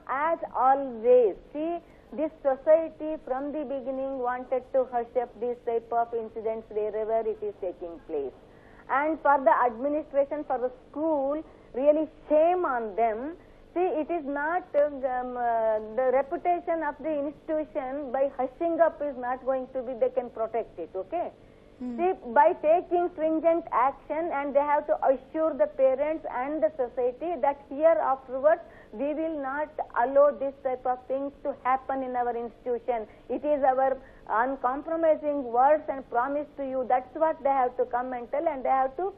as always, see, this society from the beginning wanted to hush up this type of incidents wherever it is taking place. And for the administration, for the school, really shame on them. See, it is not, the reputation of the institution by hushing up is not going to be, they can protect it, okay? See, by taking stringent action, and they have to assure the parents and the society that here afterwards we will not allow this type of things to happen in our institution. It is our uncompromising words and promise to you. That's what they have to come and tell, and they have to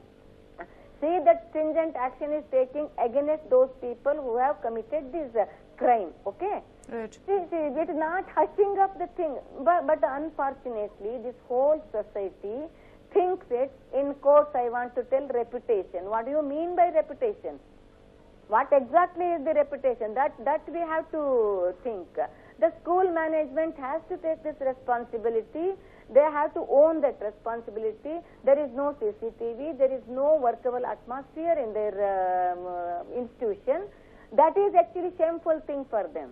see that stringent action is taking against those people who have committed this crime, okay? Right. See, it is not hushing up the thing, but unfortunately, this whole society thinks it, in quotes I want to tell, reputation. What do you mean by reputation? What exactly is the reputation? That we have to think. The school management has to take this responsibility. They have to own that responsibility. There is no CCTV, there is no workable atmosphere in their institution. That is actually shameful thing for them.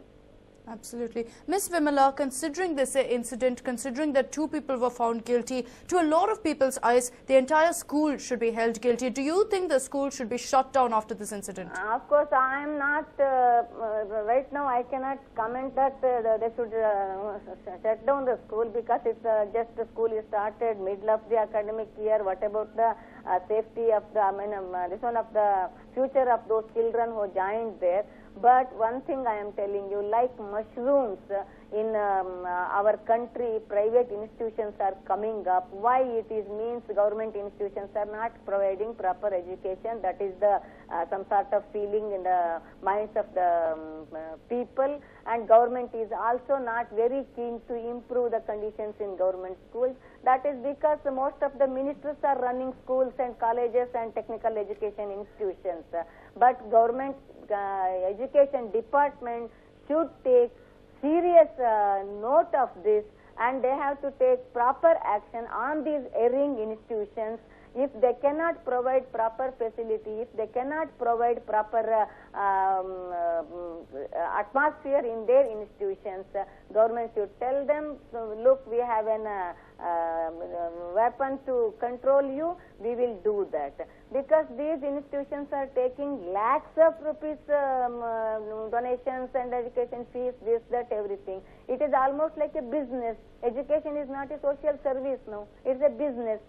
Absolutely. Ms. Vimala, considering this incident, considering that 2 people were found guilty, to a lot of people's eyes, the entire school should be held guilty. Do you think the school should be shut down after this incident? Of course, I am not, right now I cannot comment that they should shut down the school, because it's just the school is started middle of the academic year. What about the safety of the, this one of the future of those children who joined there? But one thing I am telling you, like mushrooms in our country, private institutions are coming up. Why it is means government institutions are not providing proper education. That is the some sort of feeling in the minds of the people. And government is also not very keen to improve the conditions in government schools. That is because most of the ministers are running schools and colleges and technical education institutions. But government education department should take serious note of this, and they have to take proper action on these erring institutions. If they cannot provide proper facility, if they cannot provide proper atmosphere in their institutions, government should tell them, look, we have a weapon to control you, we will do that. Because these institutions are taking lakhs of rupees donations and education fees, this, that, everything. It is almost like a business. Education is not a social service now, it's a business.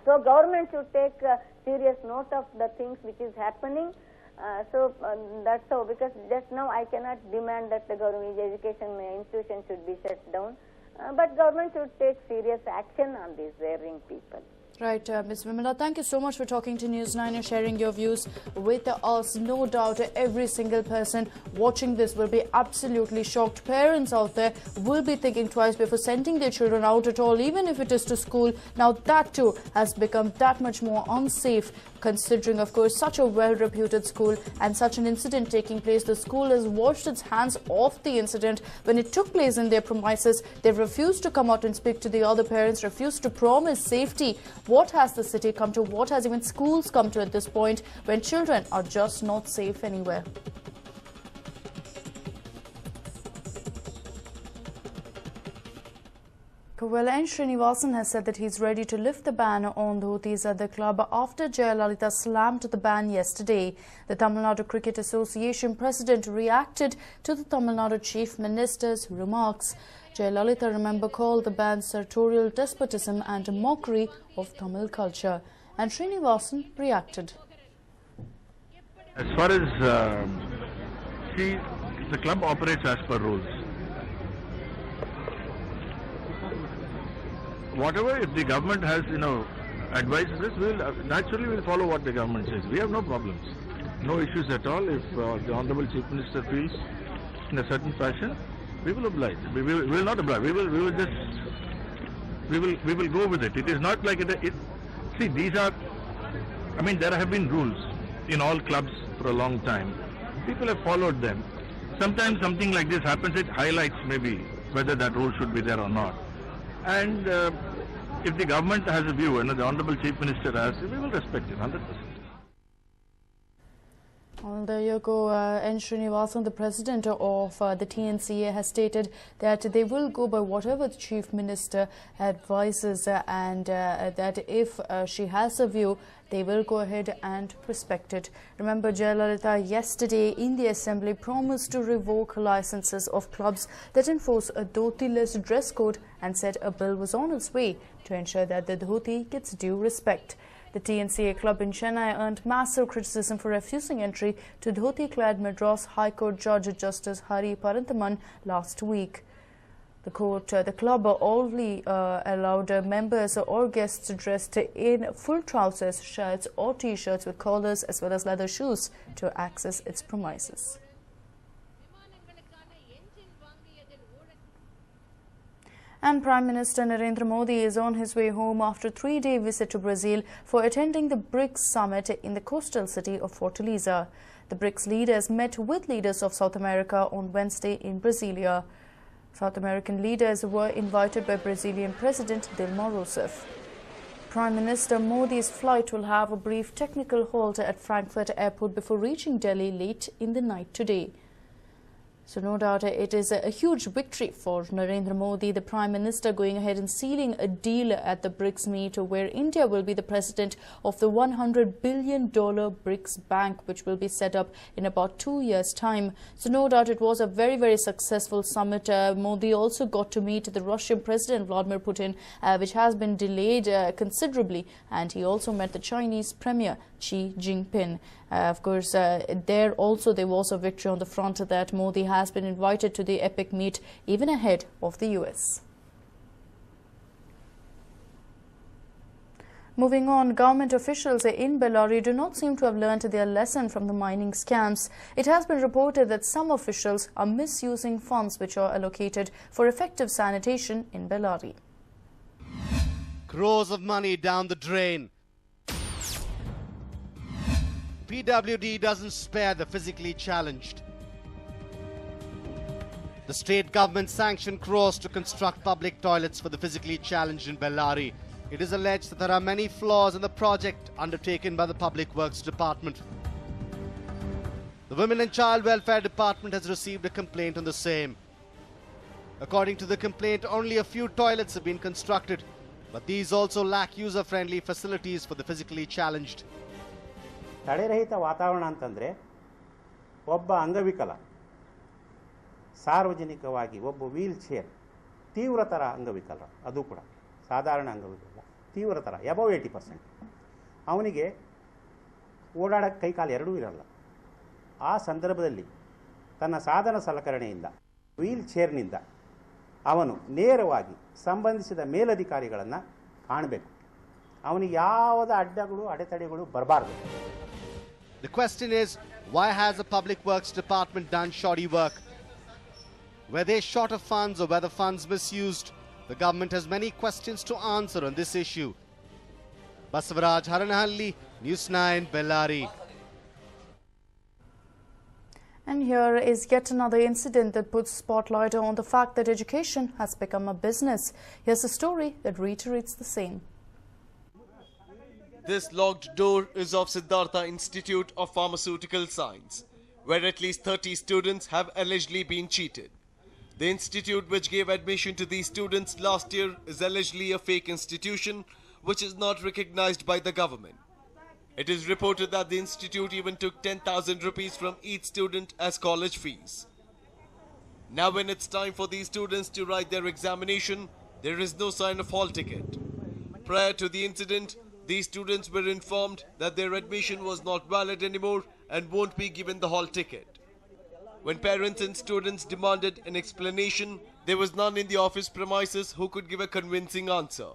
So government should take serious note of the things which is happening. That's so, because just now I cannot demand that the government education institution should be shut down. But government should take serious action on these erring people. Right, Ms. Vimala, thank you so much for talking to News9 and sharing your views with us. No doubt every single person watching this will be absolutely shocked. Parents out there will be thinking twice before sending their children out at all, even if it is to school. Now that too has become that much more unsafe, considering, of course, such a well-reputed school and such an incident taking place. The school has washed its hands off the incident. When it took place in their premises, they refused to come out and speak to the other parents, refused to promise safety. What has the city come to? What has even schools come to at this point, when children are just not safe anywhere? Well, N. Srinivasan has said that he's ready to lift the ban on dhotis at the club after Jayalalitha slammed the ban yesterday. The Tamil Nadu Cricket Association president reacted to the Tamil Nadu Chief Minister's remarks. Jayalalitha, remember, called the ban sartorial despotism and a mockery of Tamil culture. And Srinivasan reacted. As far as the club operates as per rules. Whatever, if the government has, advises us, naturally we'll follow what the government says. We have no problems, no issues at all. If the Honorable Chief Minister feels in a certain fashion, we will oblige. We will not oblige. We will go with it. It is not like see, these are. There have been rules in all clubs for a long time. People have followed them. Sometimes something like this happens. It highlights maybe whether that rule should be there or not. And if the government has a view, and the Honorable Chief Minister has, we will respect it 100%. Well, there you go. N. Srinivasan, the president of the TNCA, has stated that they will go by whatever the chief minister advises and that if she has a view, they will go ahead and respect it. Remember, Jayalalitha yesterday in the assembly promised to revoke licenses of clubs that enforce a dhoti-less dress code and said a bill was on its way to ensure that the dhoti gets due respect. The TNCA club in Chennai earned massive criticism for refusing entry to dhoti-clad Madras High Court Judge Justice Hari Paranthaman last week. The club only allowed members or guests dressed in full trousers, shirts or t-shirts with collars as well as leather shoes to access its premises. And Prime Minister Narendra Modi is on his way home after a 3-day visit to Brazil for attending the BRICS summit in the coastal city of Fortaleza. The BRICS leaders met with leaders of South America on Wednesday in Brasilia. South American leaders were invited by Brazilian President Dilma Rousseff. Prime Minister Modi's flight will have a brief technical halt at Frankfurt Airport before reaching Delhi late in the night today. So no doubt it is a huge victory for Narendra Modi, the Prime Minister, going ahead and sealing a deal at the BRICS meet where India will be the president of the $100 billion BRICS Bank, which will be set up in about 2 years' time. So no doubt it was a very, very successful summit. Modi also got to meet the Russian President Vladimir Putin, which has been delayed considerably, and he also met the Chinese Premier Xi Jinping. Of course, there was a victory on the front that Modi has been invited to the epic meet even ahead of the US. Moving on, government officials in Bellary do not seem to have learned their lesson from the mining scams. It has been reported that some officials are misusing funds which are allocated for effective sanitation in Bellary. Crores of money down the drain. PWD doesn't spare the physically challenged. The state government sanctioned crores to construct public toilets for the physically challenged in Bellary. It is alleged that there are many flaws in the project undertaken by the Public Works Department. The Women and Child Welfare Department has received a complaint on the same. According to the complaint, only a few toilets have been constructed, but these also lack user-friendly facilities for the physically challenged. ತಡೆರಹಿತ ವಾತಾವರಣ ಅಂತಂದರೆ ಒಬ್ಬ ಅಂಗವಿಕಲ ಸಾರ್ವಜನಿಕವಾಗಿ ಒಬ್ಬ wheel chair ತೀವ್ರತರ ಅಂಗವಿಕಲ, ಅದು ಕೂಡ ಸಾಧಾರಣ ಅಂಗವಿಕಲ ತೀವ್ರತರ ಅಬೌವ್ 80%, ಅವನಿಗೆ ಓಡಾಡಕ್ಕೆ ಕೈಕಾಲು ಎರಡೂ ಇರಲ್ಲ. ಆ ಸಂದರ್ಭದಲ್ಲಿ ತನ್ನ ಸಾಧನ ಸಲಕರಣೆಯಿಂದ ವೀಲ್ ಚೇರ್ನಿಂದ ಅವನು ನೇರವಾಗಿ ಸಂಬಂಧಿಸಿದ ಮೇಲಧಿಕಾರಿಗಳನ್ನು ಕಾಣಬೇಕು. ಅವನಿಗೆ ಯಾವುದೇ ಅಡ್ಡಗಳು ಅಡೆತಡೆಗಳು ಬರಬಾರ್ದು. The question is, why has the Public Works Department done shoddy work? Were they short of funds or were the funds misused? The government has many questions to answer on this issue. Basavaraj Haranahalli, News9, Bellary. And here is yet another incident that puts spotlight on the fact that education has become a business. Here's a story that reiterates the same. This locked door is of Siddhartha Institute of Pharmaceutical Science, where at least 30 students have allegedly been cheated. The institute which gave admission to these students last year is allegedly a fake institution which is not recognized by the government. It is reported that the institute even took 10,000 rupees from each student as college fees. Now when it's time for these students to write their examination, there is no sign of hall ticket. Prior to the incident, these students were informed that their admission was not valid anymore and won't be given the hall ticket. When parents and students demanded an explanation, there was none in the office premises who could give a convincing answer.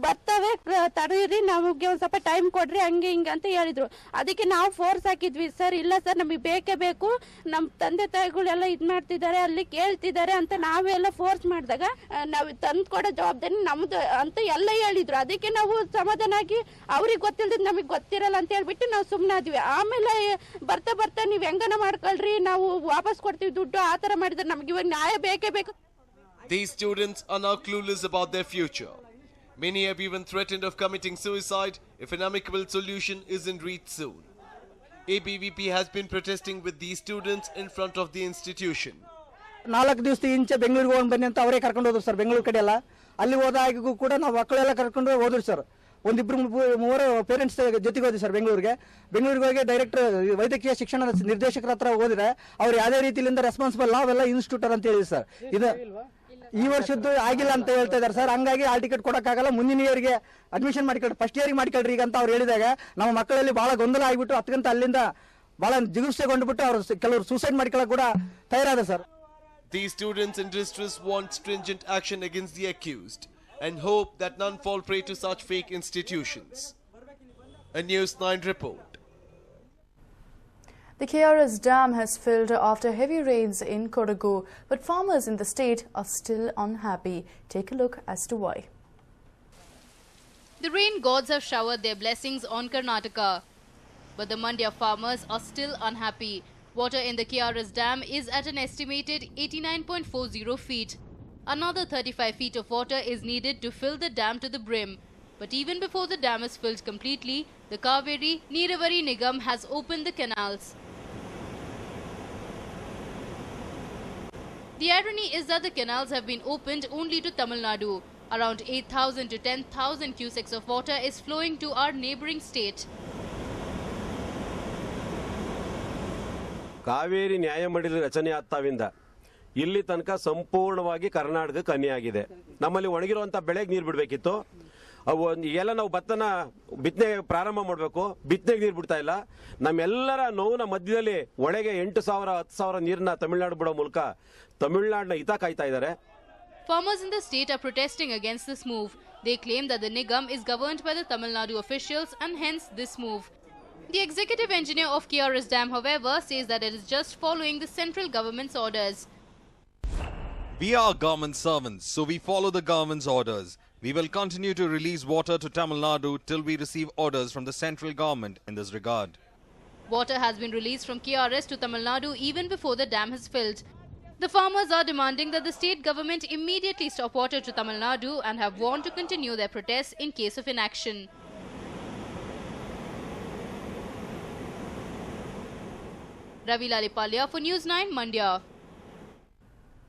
ಬರ್ತವೆ ತಡೀರಿ, ನಮಗೆ ಒಂದು ಸ್ವಲ್ಪ time ಕೊಡ್ರಿ, ಹಂಗೆ ಹಿಂಗೆ ಅಂತ ಹೇಳಿದ್ರು. ಅದಕ್ಕೆ ನಾವು ಫೋರ್ಸ್ ಹಾಕಿದ್ವಿ, ಸರ್ ಇಲ್ಲ ಸರ್ ನಮಗೆ ಬೇಕೇ ಬೇಕು, ನಮ್ಮ ತಂದೆ ತಾಯಿಗಳೆಲ್ಲ ಇದು ಮಾಡ್ತಿದ್ದಾರೆ, ಅಲ್ಲಿ ಕೇಳ್ತಿದ್ದಾರೆ ಅಂತ ನಾವೆಲ್ಲ ಫೋರ್ಸ್ ಮಾಡಿದಾಗ ನಾವು ತಂದು ಕೊಡೋ ಜವಾಬ್ದಾರಿ ನಮ್ದು ಅಂತ ಎಲ್ಲ ಹೇಳಿದ್ರು. ಅದಕ್ಕೆ ನಾವು ಸಮಾಧಾನ ಆಗಿ ಅವ್ರಿಗೆ ಗೊತ್ತಿಲ್ಲದ ನಮಗೆ ಗೊತ್ತಿರಲ್ಲ ಅಂತ ಹೇಳ್ಬಿಟ್ಟು ನಾವು ಸುಮ್ಮನಾದ್ವಿ. ಆಮೇಲೆ ಬರ್ತಾ ಬರ್ತಾ ನೀವು ಹೆಂಗನ ಮಾಡ್ಕೊಳ್ರಿ, ನಾವು ವಾಪಸ್ ಕೊಡ್ತೀವಿ ದುಡ್ಡು, ಆ ಥರ ಮಾಡಿದ್ರೆ ನಮ್ಗೆ ಇವಾಗ ನ್ಯಾಯ ಬೇಕೇ ಬೇಕು. These students are now clueless about their future. Many have even threatened of committing suicide if an amicable solution isn't reached soon. ABVP has been protesting with these students in front of the institution. 4 ದಿವಸ ಇಂಚೆ ಬೆಂಗಳೂರಿಗೆ ಹೋಗಿ ಬನ್ನಿ ಅಂತ ಅವರೇ ಕರ್ಕೊಂಡು ಹೋದ್ರು sir. Bengaluru ಕಡೆ ಎಲ್ಲ ಅಲ್ಲಿ ಹೋದಾಗೂ ಕೂಡ ನಾವು ಮಕ್ಕಳೆಲ್ಲ ಕರ್ಕೊಂಡು ಹೋದ್ರು ಸರ್. ಒಂದಿಬ್ರು ಮೂವರು ಪೇರೆಂಟ್ಸ್ ಜೊತೆಗೆ ಹೋದ್ವಿ ಸರ್ ಬೆಂಗಳೂರಿಗೆ ಹೋಗಿ ಡೈರೆಕ್ಟರ್ ವೈದ್ಯಕೀಯ ಶಿಕ್ಷಣ ನಿರ್ದೇಶಕರ ಹತ್ರ ಹೋದ್ರೆ ಅವ್ರು ಯಾವುದೇ ರೀತಿಯಿಂದ ರೆಸ್ಪಾನ್ಸಿಬಲ್ ನಾವೆಲ್ಲ ಇನ್ಸ್ಟಿಟ್ಯೂಟರ್ ಅಂತ ಹೇಳಿ ಸರ್. ಇದು ಈ ವರ್ಷದ್ದು ಆಗಿಲ್ಲ ಅಂತ ಹೇಳ್ತಾ ಇದ್ದಾರೆ ಸರ್. ಹಂಗಾಗಿ ಆ ಟಿಕೆಟ್ ಕೊಡೋಕ್ಕಾಗಲ್ಲ, ಮುಂದಿನ ಇಯರ್ಗೆ ಅಡ್ಮಿಷನ್ ಮಾಡಿಕೊಳ್ರಿ, ಫಸ್ಟ್ ಇಯರ್ಗೆ ಮಾಡಿಕೊಳ್ರಿ ಈಗ ಅಂತ ಅವ್ರು ಹೇಳಿದಾಗ ನಮ್ಮ ಮಕ್ಕಳಲ್ಲಿ ಬಹಳ ಗೊಂದಲ ಆಗಿಬಿಟ್ಟು 10 ಗಂಟೆ ಅಲ್ಲಿಂದ ಬಹಳ ಜಿಗುಪ್ಸೆಗೊಂಡುಬಿಟ್ಟು ಅವರು ಕೆಲವರು ಸೂಸೈಡ್ ಮಾಡಿಕೊಳ್ಳೋಕೆ ಕೂಡ ತಯಾರಾದ sir. These students in distress want stringent action against the accused and hope that none fall prey to such fake institutions. A News9 report. The KRS Dam has filled after heavy rains in Kodagu, but farmers in the state are still unhappy. Take a look as to why. The rain gods have showered their blessings on Karnataka, but the Mandya farmers are still unhappy. Water in the KRS Dam is at an estimated 89.40 feet. Another 35 feet of water is needed to fill the dam to the brim. But even before the dam is filled completely, the Kaveri Neeravari Nigam has opened the canals. The irony is that the canals have been opened only to Tamil Nadu. Around 8,000 to 10,000 cusecs of water is flowing to our neighbouring state. Kaveri ನ್ಯಾಯಮಂಡಳಿ ರಚನೆ ಆಗ್ತಾವಿಂದ ಇಲ್ಲಿ ತನಕ ಸಂಪೂರ್ಣವಾಗಿ ಕರ್ನಾಟಕಕ್ಕೆ ಅನ್ಯಾಗಿದೆ. ನಮ್ಮಲ್ಲಿ ಒಣಗಿರುವಂಥ ಬೆಳೆಗೆ ನೀರು ಬಿಡಬೇಕಿತ್ತು. ಅವು ಎಲ್ಲ ನಾವು ಭತ್ತನ ಬಿತ್ತನೆ ಪ್ರಾರಂಭ ಮಾಡಬೇಕು, ಬಿತ್ತನೆಗೆ ನೀರು ಬಿಡ್ತಾ ಇಲ್ಲ. ನಮ್ಮೆಲ್ಲರ ನೋವಿನ ಮಧ್ಯದಲ್ಲಿ ಒಳಗೆ 8,000 10,000 ನೀರನ್ನ ತಮಿಳುನಾಡು ಬಿಡೋ ಮೂಲಕ ತಮಿಳುನಾಡಿನ ಹಿತ ಕಾಯ್ತಾ ಇದ್ದಾರೆ. Farmers in the state are protesting against this move. They claim that the Nigam is governed by the Tamil Nadu officials and hence this move. The executive engineer of KRS Dam, however, says that it is just following the central government's orders. We are government servants, so we follow the government's orders. We will continue to release water to Tamil Nadu till we receive orders from the central government in this regard. Water has been released from KRS to Tamil Nadu even before the dam has filled. The farmers are demanding that the state government immediately stop water to Tamil Nadu and have warned to continue their protests in case of inaction. Ravi Lalipalya for News9, Mandya.